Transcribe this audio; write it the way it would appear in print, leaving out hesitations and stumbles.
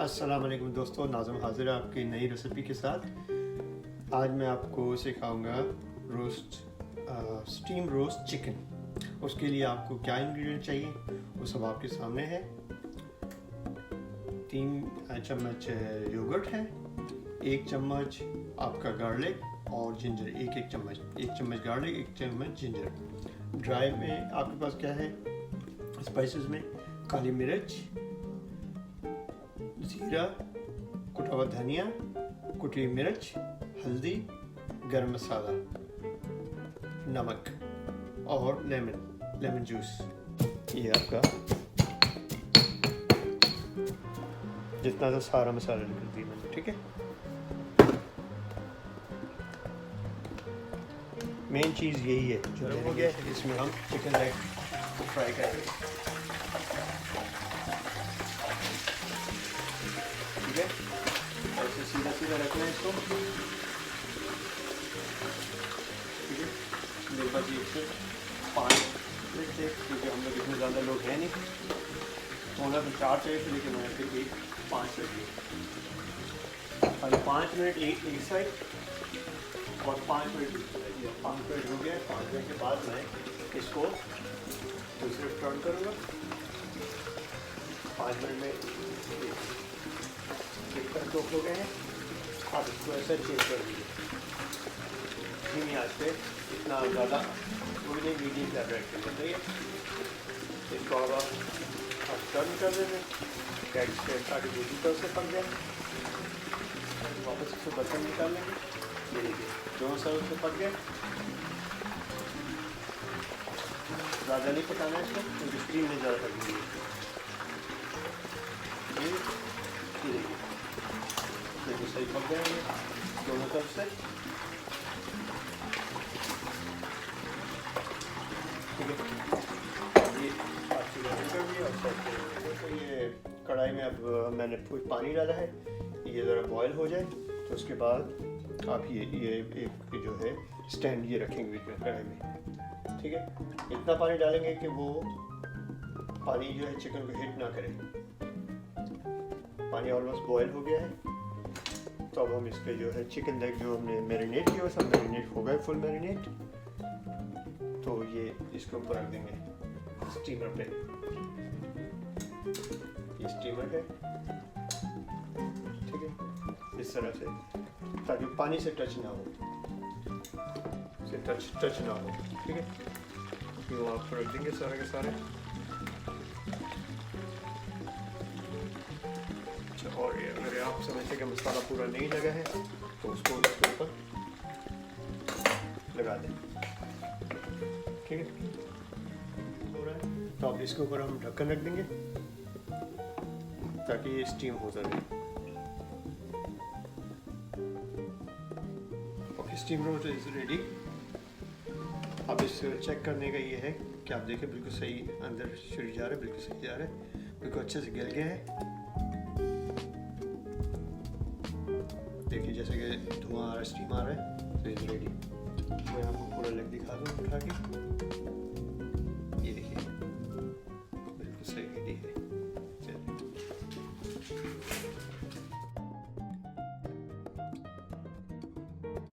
अस्सलाम वालेकुम दोस्तों, नाज़िम हाजिर है आपकी नई रेसिपी के साथ। आज मैं आपको सिखाऊंगा स्टीम रोस्ट चिकन। उसके लिए आपको क्या इंग्रेडिएंट चाहिए वो सब आपके सामने है। 3 चम्मच योगर्ट है, 1 चम्मच आपका गार्लिक और जिंजर, एक चम्मच गार्लिक, 1 चम्मच जिंजर। ड्राई में आपके पास क्या है? स्पाइसेस में काली मिर्च, जीरा, कुटा हुआ धनिया, कुटी मिर्च, हल्दी, गरम मसाला, नमक और लेमन जूस। ये आपका जितना था सारा मसाला निकल दिया मैंने, ठीक है। मेन चीज़ यही है जो हो गया। इसमें हम चिकन लेग फ्राई करेंगे, ठीक है। ऐसे सीधा सीधा रखना है इसको, ठीक है। मेरे पास ये 5 मिनट थे क्योंकि हम लोग इतने ज़्यादा लोग हैं नहीं, होना तो 4 चाहिए थे, लेकिन मैंने फिर भी 5 कर दिए। खाली 5 मिनट एक साइड और 5 मिनट दूसरी साइड। 5 मिनट हो गया। 5 मिनट के बाद मैं इसको दूसरे टर्न करूँगा। 5 मिनट में तो हो गए हैं। आप इसको ऐसे चेंज कर दीजिए धीमी आंच पे, इतना ज़्यादा कोई नहीं, मीडियम टेम्परेचर पे चाहिए। इसको अब आप टर्न कर देंगे ताकि दूसरी तरफ से पक जाए। वापस इसको बर्तन निकाल लेंगे। ये देखिए दोनों तरफ से पक गए। ज़्यादा नहीं पकाना है इसको क्योंकि स्टीम में ज़्यादा पक गई। ये देखिए सही पक जाएंगे दोनों तरफ से, ठीक है। ये अच्छी गर्म कर दिया और तो ये कढ़ाई में अब मैंने पानी डाला है। ये ज़रा बॉयल हो जाए तो उसके बाद आप ये एक जो है स्टैंड ये रखेंगे बीच में कढ़ाई में, ठीक है। इतना पानी डालेंगे कि वो पानी जो है चिकन को हिट ना करे। पानी ऑलमोस्ट बॉयल हो गया है, तो अब हम इसके जो है चिकन लेग जो हमने मैरिनेट किया सब मैरिनेट हो गए, फुल मैरिनेट। तो ये इसके ऊपर रख देंगे स्टीमर पे। ये स्टीमर है, ठीक है, इस तरह से, ताकि पानी से टच ना हो, टच ना हो, ठीक है। ये वहाँ पर रख देंगे सारे के सारे। और ये अगर आप समझते कि मसाला पूरा नहीं लगा है तो उसको इसके ऊपर लगा दें, ठीक है। हो रहा है तो अब इसके ऊपर हम ढक्कन रख देंगे ताकि ये स्टीम हो सके। Okay, steam roast is ready. अब इसे चेक करने का ये है कि आप देखें बिल्कुल सही अंदर छिड़ जा रहा है, बिल्कुल सही जा रहा है, बिल्कुल अच्छे से गल गया है। देखिए जैसे कि धुआं आ रहा है, स्टीम आ रहा है, तो ये रेडी। मैं आपको पूरा लेग दिखा दूँ उठा के। ये देखिए बिल्कुल सही रेडी है। चलिए।